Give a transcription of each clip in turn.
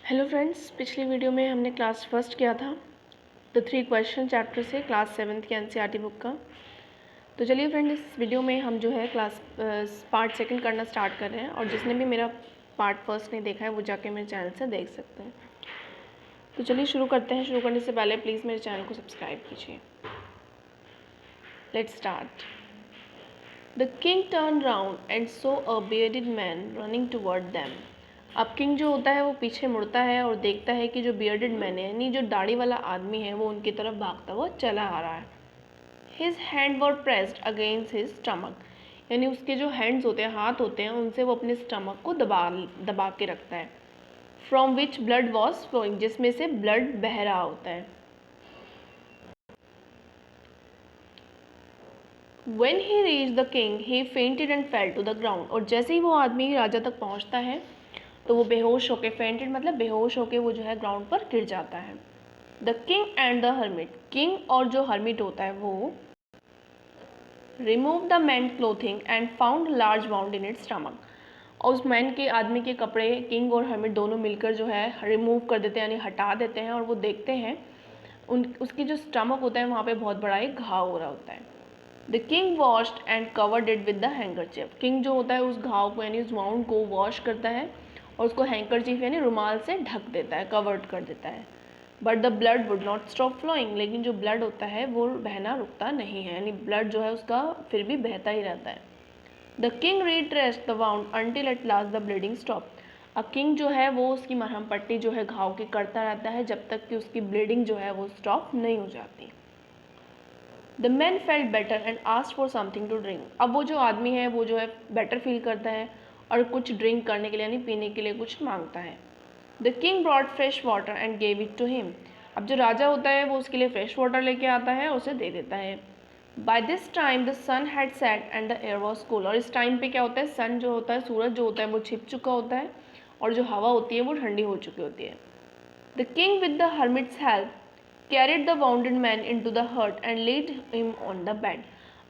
Hello friends, पिछली video में हमने क्लास फर्स्ट किया था द 3 क्वेश्चन चैप्टर से क्लास 7th की एनसीईआरटी बुक का। तो चलिए फ्रेंड, इस वीडियो में हम जो है पार्ट सेकंड करना स्टार्ट कर रहे हैं, और जिसने भी मेरा पार्ट फर्स्ट नहीं देखा है वो जाके मेरे चैनल से देख सकते हैं। तो चलिए शुरू करते हैं। शुरू करने से पहले प्लीज़ मेरे चैनल को सब्सक्राइब कीजिए। Let's start. The king turn round and so a bearded man running toward them. अब किंग जो होता है वो पीछे मुड़ता है और देखता है कि जो बियर्डेड मैन है, यानी जो दाढ़ी वाला आदमी है, वो उनकी तरफ भागता हुआ चला आ रहा है। हिज हैंड वर प्रेस्ड अगेंस्ट हिज स्टमक, यानी उसके जो हैंड्स होते हैं, हाथ होते हैं, उनसे वो अपने स्टमक को दबा के रखता है। From which blood was flowing, जिसमें से ब्लड बह रहा होता है। When he reached the king, he fainted and fell to the ground। और जैसे ही वो आदमी राजा तक पहुंचता है तो वो बेहोश होके, फेंटेड मतलब बेहोश होके, वो जो है ग्राउंड पर गिर जाता है। The king and the hermit, king और जो हर्मिट होता है वो remove the man clothing and found large wound in its stomach. और उस मैन के आदमी के कपड़े किंग और हर्मिट दोनों मिलकर जो है रिमूव कर देते हैं, यानी हटा देते हैं, और वो देखते हैं उसकी जो स्टमक होता है वहाँ पे बहुत बड़ा एक घाव हो रहा होता है। The king washed and covered it with the handkerchief. King जो होता है उस घाव को, यानी उस वाउंड को वॉश करता है और उसको हैंकरचीफ यानी रुमाल से ढक देता है, कवर्ड कर देता है। But the blood would not stop flowing, लेकिन जो ब्लड होता है वो बहना रुकता नहीं है, यानी ब्लड जो है उसका फिर भी बहता ही रहता है। The king retraced the wound until at last the bleeding stop. अब किंग जो है वो उसकी मरहम पट्टी जो है घाव की करता रहता है जब तक कि उसकी ब्लीडिंग जो है वो स्टॉप नहीं हो जाती। The man felt better and asked for something to drink. अब वो जो आदमी है वो जो है बेटर फील करता है और कुछ ड्रिंक करने के लिए, यानी पीने के लिए कुछ मांगता है। The king brought fresh water and gave it to him. अब जो राजा होता है वो उसके लिए फ्रेश वाटर लेके आता है और उसे दे देता है। By this time the sun had set and the air was cool. और इस टाइम पे क्या होता है, सन जो होता है, सूरज जो होता है वो छिप चुका होता है और जो हवा होती है वो ठंडी हो चुकी होती है। The king with the hermits help carried the wounded man into the hut and laid him on the bed।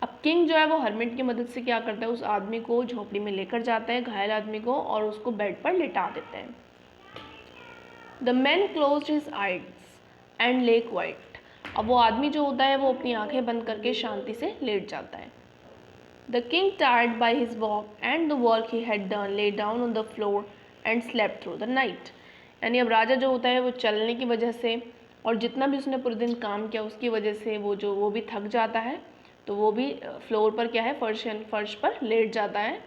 अब किंग जो है वो हर्मिट की मदद से क्या करता है, उस आदमी को झोपड़ी में लेकर जाता है, घायल आदमी को, और उसको बेड पर लिटा देता है। The man closed his eyes and ले क्वाइट। अब वो आदमी जो होता है वो अपनी आंखें बंद करके शांति से लेट जाता है। The king tired by his walk and the work he had done lay down on the floor and slept through the night. यानी अब राजा जो होता है वो चलने की वजह से और जितना भी उसने पूरे दिन काम किया उसकी वजह से वो भी थक जाता है, तो वो भी फ्लोर पर क्या है, फर्श पर लेट जाता है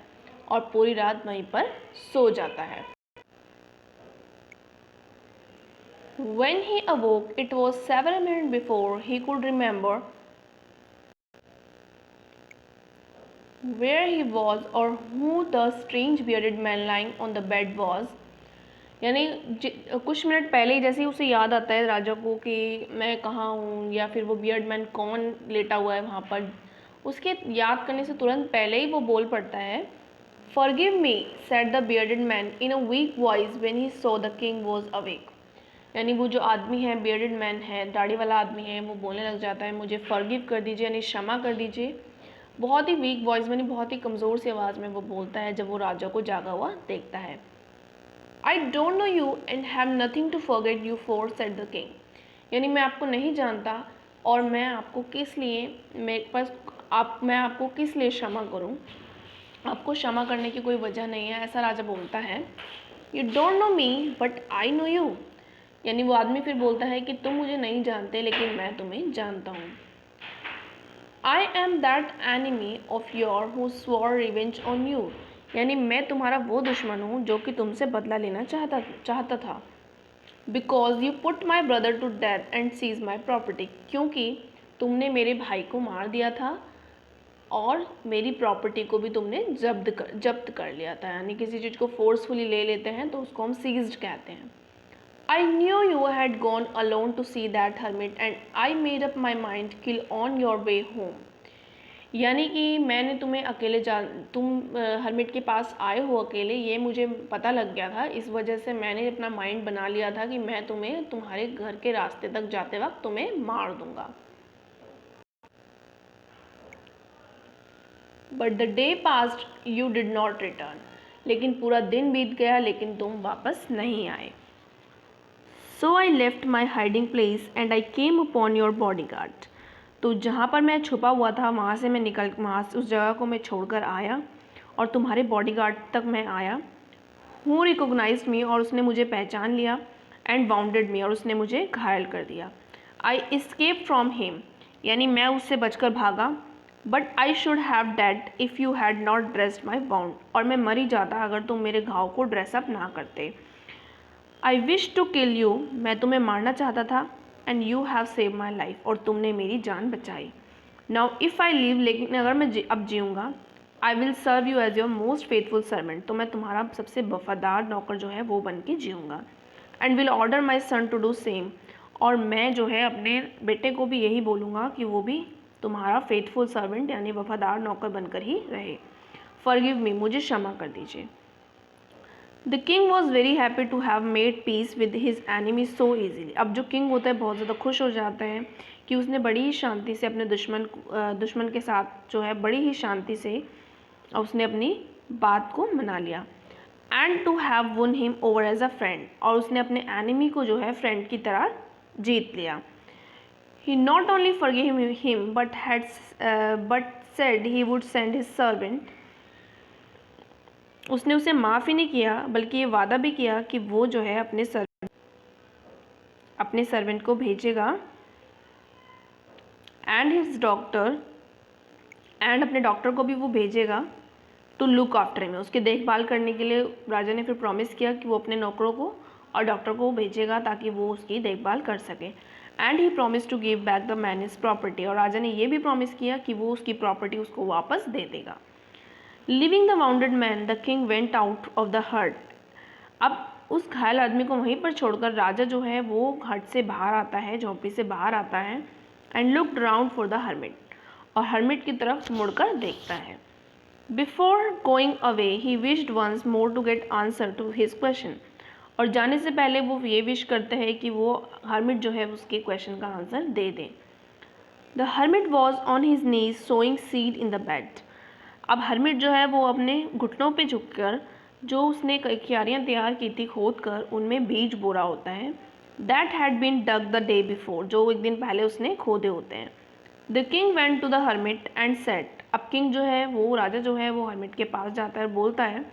और पूरी रात वहीं पर सो जाता है। When he awoke, it was several minutes before he could remember where he was or who the strange bearded man lying on the bed was। यानी कुछ मिनट पहले ही जैसे ही उसे याद आता है राजा को कि मैं कहाँ हूँ, या फिर वो बियर्ड मैन कौन लेटा हुआ है वहाँ पर, उसके याद करने से तुरंत पहले ही वो बोल पड़ता है। Forgive me said the bearded man in a week voice when he saw the king was awake. यानी वो जो आदमी है, बियर्डेड मैन है, दाढ़ी वाला आदमी है, वो बोलने लग जाता है मुझे फॉरगिव कर दीजिए, यानी क्षमा कर दीजिए। बहुत ही वीक वॉइस में, बहुत ही कमज़ोर सी आवाज़ में वो बोलता है जब वो राजा को जागा हुआ देखता है। I don't know you and have nothing to forget you for said the king. यानी मैं आपको नहीं जानता और मैं आपको किस लिए, मेरे पास मैं आपको किस लिए क्षमा करूं, आपको क्षमा करने की कोई वजह नहीं है, ऐसा राजा बोलता है। You don't know me but I know you. यानी वो आदमी फिर बोलता है कि तुम मुझे नहीं जानते लेकिन मैं तुम्हें जानता हूँ। I am that enemy of your who swore revenge on you. यानी मैं तुम्हारा वो दुश्मन हूँ जो कि तुमसे बदला लेना चाहता था। Because you put my brother to death and seize my property. क्योंकि तुमने मेरे भाई को मार दिया था और मेरी प्रॉपर्टी को भी तुमने जब्त कर लिया था। यानी किसी चीज़ को फोर्सफुली ले लेते हैं तो उसको हम सीज्ड कहते हैं। I knew you had gone alone to see that hermit and I made up my mind kill on your way home। यानी कि मैंने तुम्हें अकेले तुम हर्मिट के पास आए हो अकेले, ये मुझे पता लग गया था, इस वजह से मैंने अपना माइंड बना लिया था कि मैं तुम्हें तुम्हारे घर के रास्ते तक जाते वक्त तुम्हें मार दूंगा। But the day past you did not return. लेकिन पूरा दिन बीत गया लेकिन तुम वापस नहीं आए। So I left my hiding place and I came upon your bodyguard. तो जहाँ पर मैं छुपा हुआ था वहाँ से मैं निकल वहाँ से उस जगह को मैं छोड़कर आया और तुम्हारे बॉडी गार्ड तक मैं आया। हु रिकोगनाइज्ड मी, और उसने मुझे पहचान लिया, एंड बाउंडेड मी, और उसने मुझे घायल कर दिया। आई एस्केप फ्रॉम हिम, यानी मैं उससे बचकर भागा। But I should have dead if you had not dressed my bound, और मैं मर ही जाता अगर तुम मेरे घाव को ड्रेसअप ना करते। I wish to kill you, मैं तुम्हें मारना चाहता था, and you have save my life, और तुमने मेरी जान बचाई। नाउ इफ़ आई लिव, लेकिन अगर मैं अब जीऊँगा, I will serve you as your most faithful servant, तो मैं तुम्हारा सबसे वफादार नौकर जो है वो बन के जीऊँगा। And will order my son to do same, और मैं जो है अपने बेटे को भी यही बोलूँगा कि वो भी तुम्हारा फेथफुल सर्वेंट यानी वफादार नौकर बनकर ही रहे। फॉरगिव मी, मुझे क्षमा कर दीजिए। The king was very happy to have made peace with his enemy so easily. अब जो किंग होता है बहुत ज़्यादा खुश हो जाता है कि उसने बड़ी ही शांति से अपने दुश्मन के साथ जो है बड़ी ही शांति से उसने अपनी बात को मना लिया। And to have won him over as a friend, और उसने अपने एनिमी को जो है फ्रेंड की तरह जीत लिया। He not only forgive him but said he would send his servant, उसने उसे माफ़ ही नहीं किया बल्कि ये वादा भी किया कि वो जो है अपने सर्वेंट को भेजेगा, एंड हिज डॉक्टर, एंड अपने डॉक्टर को भी वो भेजेगा टू लुक आफ्टर हिम, उसकी देखभाल करने के लिए राजा ने फिर प्रॉमिस किया कि वो अपने नौकरों को और डॉक्टर को भेजेगा ताकि वो उसकी देखभाल कर सके। And he promise to give back the man his property, और राजा ने ये भी प्रॉमिस किया कि वो उसकी प्रॉपर्टी उसको वापस दे देगा। Living the bounded man the king went out of the हट, अब उस घायल आदमी को वहीं पर छोड़कर राजा जो है वो हट से बाहर आता है, झोंपड़ी से बाहर आता है। And looked round for the hermit, और हर्मिट की तरफ मुड़कर देखता है। Before going away he wished once more to get answer to his question, और जाने से पहले वो ये विश करते हैं कि वो हर्मिट जो है उसके क्वेश्चन का आंसर दे दें। The hermit was on his knees sowing seed in the bed, अब हर्मिट जो है वो अपने घुटनों पे झुककर जो उसने क्यारियाँ तैयार की थी खोद कर उनमें बीज बोरा होता है। That had been dug the day before, जो एक दिन पहले उसने खोदे होते हैं। The king went to the hermit and set, अब किंग जो है वो राजा जो है वो हर्मिट के पास जाता है और बोलता है,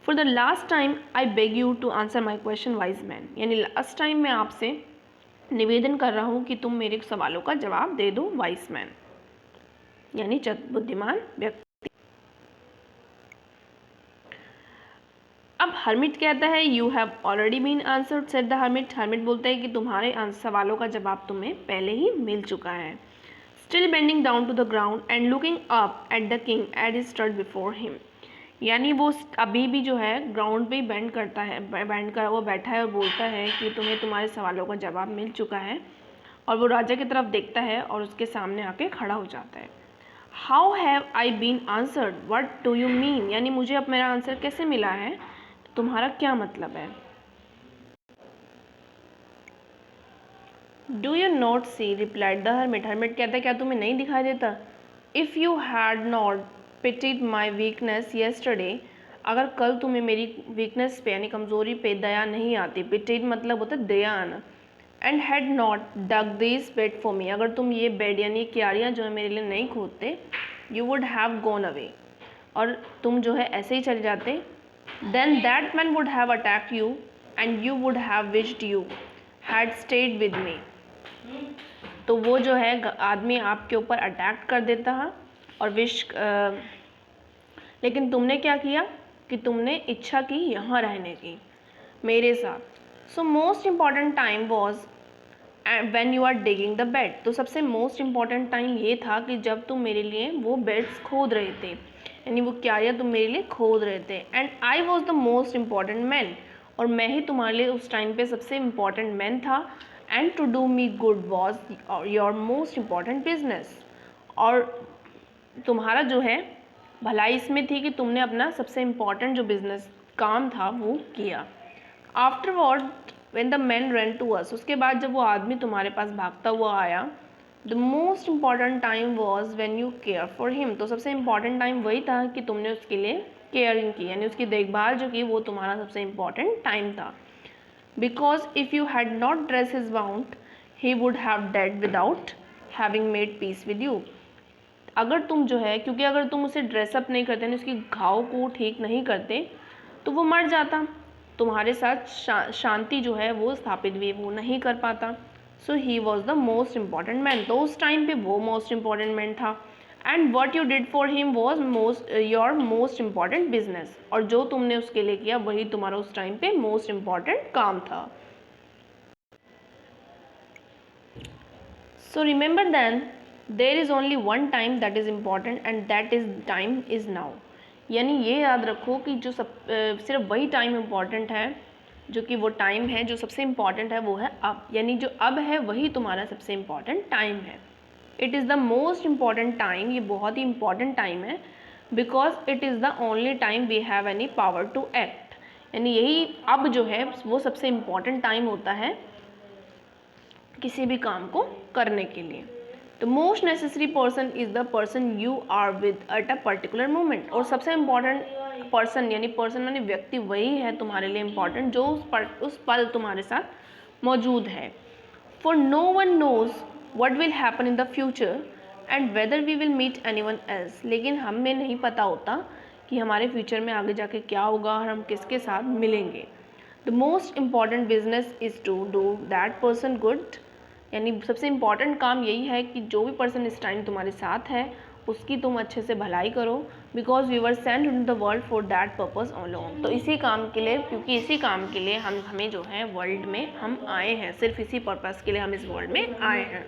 for the last time I beg you to answer my question wise man, यानी लास्ट टाइम मैं आपसे निवेदन कर रहा हूँ कि तुम मेरे सवालों का जवाब दे दो वाइज मैन, यानी बुद्धिमान व्यक्ति। अब हर्मिट कहता है you have already been answered said the hermit, hermit बोलता है कि तुम्हारे सवालों का जवाब तुम्हें पहले ही मिल चुका है। Still bending down to the ground and looking up at the king at is stood before him, यानी वो अभी भी जो है ग्राउंड पे बेंड करता है, बेंड कर वो बैठा है और बोलता है कि तुम्हें तुम्हारे सवालों का जवाब मिल चुका है, और वो राजा की तरफ देखता है और उसके सामने आके खड़ा हो जाता है। How have I been answered, what do you mean, यानी मुझे अब मेरा आंसर कैसे मिला है, तुम्हारा क्या मतलब है। Do you not see, replied the hermit, hermit कहता है क्या तुम्हें नहीं दिखाई देता। If you had not pitied my weakness yesterday, अगर कल तुम्हें मेरी वीकनेस पे यानी कमज़ोरी पे दया नहीं आती, पिटिड मतलब होता है दया आना, and had not dug this bed for me, अगर तुम ये बेड यानी क्यारियाँ जो है मेरे लिए नहीं खोदते, you would have gone away, और तुम जो है ऐसे ही चले जाते, then that man would have attacked you and you would have wished you had stayed with me, तो वो जो है आदमी आपके ऊपर अटैक कर देता है और लेकिन तुमने क्या किया कि तुमने इच्छा की यहाँ रहने की मेरे साथ। So most important time was when you are digging the bed, तो सबसे मोस्ट इम्पॉर्टेंट टाइम ये था कि जब तुम मेरे लिए वो बेड्स खोद रहे थे, यानी वो क्यारियाँ तुम मेरे लिए खोद रहे थे। And I was the most important man, और मैं ही तुम्हारे लिए उस टाइम पे सबसे इम्पॉर्टेंट मैन था। And to do me good was your most important business, और तुम्हारा जो है भलाई इसमें थी कि तुमने अपना सबसे इम्पॉर्टेंट जो बिजनेस काम था वो किया। Afterward when the man ran to us, उसके बाद जब वो आदमी तुम्हारे पास भागता हुआ आया, the most important time was when you care for him, तो सबसे इम्पॉर्टेंट टाइम वही था कि तुमने उसके लिए केयरिंग की, यानी उसकी देखभाल जो की वो तुम्हारा सबसे इम्पॉर्टेंट टाइम था। Because if you had not dress his wound he would have dead without having made peace with you. अगर तुम जो है, क्योंकि अगर तुम उसे ड्रेसअप नहीं करते, उसकी घाव को ठीक नहीं करते, तो वो मर जाता, तुम्हारे साथ शांति जो है वो स्थापित भी वो नहीं कर पाता। So he was the most important man, तो उस टाइम पे वो मोस्ट इम्पॉर्टेंट मैन था। And what you did for him was your most important business, और जो तुमने उसके लिए किया वही तुम्हारा उस टाइम पे मोस्ट इम्पॉर्टेंट काम था। So remember then there is only one time that is important and that is time is now. यानी ये याद रखो कि जो सिर्फ वही टाइम इम्पॉर्टेंट है, जो कि वो टाइम है जो सबसे इम्पॉर्टेंट है वो है अब, यानी जो अब है वही तुम्हारा सबसे इम्पॉर्टेंट टाइम है। It is the most important time, ये बहुत ही इम्पॉर्टेंट टाइम है, because it is the only time we have any power to act. यानी यही अब जो है वो सबसे इम्पॉर्टेंट टाइम होता है किसी भी काम को करने के लिए। The most necessary person is the person you are with at a particular moment. और सबसे इम्पॉर्टेंट पर्सन, यानी पर्सन माने व्यक्ति, वही है तुम्हारे लिए इम्पॉर्टेंट जो उस पल तुम्हारे साथ मौजूद है। For no one knows what will happen in the future and whether we will meet any one else. लेकिन हमें नहीं पता होता कि हमारे फ्यूचर में आगे जाके क्या होगा और हम किसके साथ मिलेंगे। The most important business is to do that person good. यानी सबसे इम्पॉर्टेंट काम यही है कि जो भी पर्सन इस टाइम तुम्हारे साथ है उसकी तुम अच्छे से भलाई करो, because we were sent in the world for that purpose only. तो इसी काम के लिए, क्योंकि इसी काम के लिए हमें जो है वर्ल्ड में हम आए हैं, सिर्फ इसी पर्पज़ के लिए हम इस वर्ल्ड में आए हैं।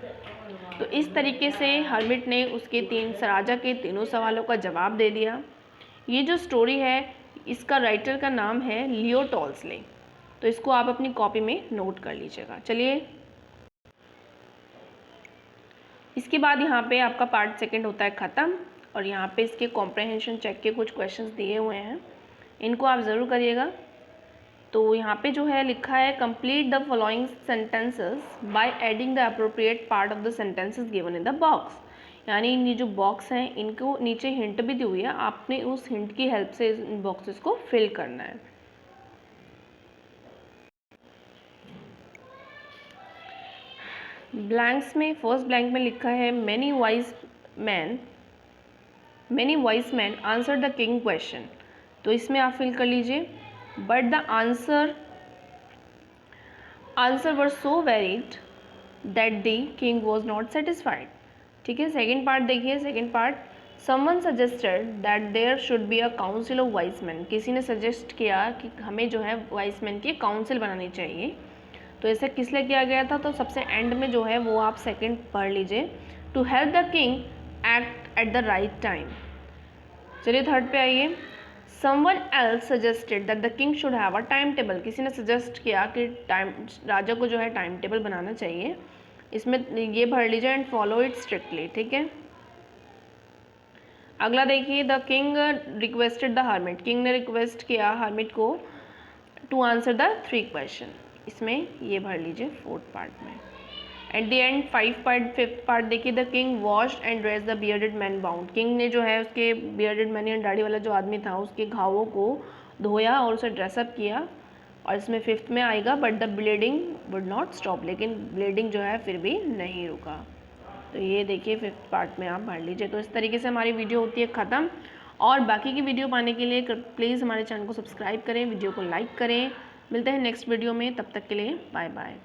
तो इस तरीके से हर्मिट ने उसके राजा के तीनों सवालों का जवाब दे दिया। ये जो स्टोरी है इसका राइटर का नाम है लियो टॉल्स्टॉय। तो इसको आप अपनी कॉपी में नोट कर लीजिएगा। चलिए, इसके बाद यहाँ पे आपका पार्ट सेकंड होता है ख़त्म, और यहाँ पे इसके कॉम्प्रहेंशन चेक के कुछ क्वेश्चंस दिए हुए हैं, इनको आप ज़रूर करिएगा। तो यहाँ पे जो है लिखा है complete the following sentences by adding the appropriate part of the sentences given in the box. यानी ये जो बॉक्स हैं इनको नीचे हिंट भी दी हुई है, आपने उस हिंट की हेल्प से इन बॉक्सेस को फिल करना है। ब्लैंक्स में फर्स्ट ब्लैंक में लिखा है many wise man answer the king question. तो इसमें आप फिल कर लीजिए but the answer were so varied that the king was not satisfied. ठीक है, सेकेंड पार्ट देखिए। Second part, someone suggested that there should be a council of wise man. किसी ने सजेस्ट किया कि हमें जो है वाइज मैन की काउंसिल बनानी चाहिए। तो ऐसा किस लिए किया गया था, तो सबसे एंड में जो है वो आप सेकंड पढ़ लीजिए, to help the king act at the right time. चलिए थर्ड पे आइए, someone else suggested that the king should have a time table. किसी ने सजेस्ट किया कि राजा को जो है टाइम टेबल बनाना चाहिए। इसमें ये पढ़ लीजिए एंड फॉलो इट स्ट्रिक्टली। ठीक है, अगला देखिए, the king requested the hermit. King ने रिक्वेस्ट किया हर्मिट को टू आंसर द 3 क्वेश्चन। इसमें ये भर लीजिए फोर्थ पार्ट में। At the end fifth part देखिए, the king washed and dress the bearded man bound. किंग ने जो है उसके बियर्डेड मैन या दाढ़ी वाला जो आदमी था उसके घावों को धोया और उसे ड्रेसअप किया। और इसमें फिफ्थ में आएगा but the bleeding would not stop. लेकिन ब्लीडिंग जो है फिर भी नहीं रुका। तो ये देखिए फिफ्थ पार्ट में आप भर लीजिए। तो इस तरीके से हमारी वीडियो होती है ख़त्म। और बाकी की वीडियो पाने के लिए प्लीज़ हमारे चैनल को सब्सक्राइब करें, वीडियो को लाइक करें। मिलते हैं नेक्स्ट वीडियो में, तब तक के लिए बाय बाय।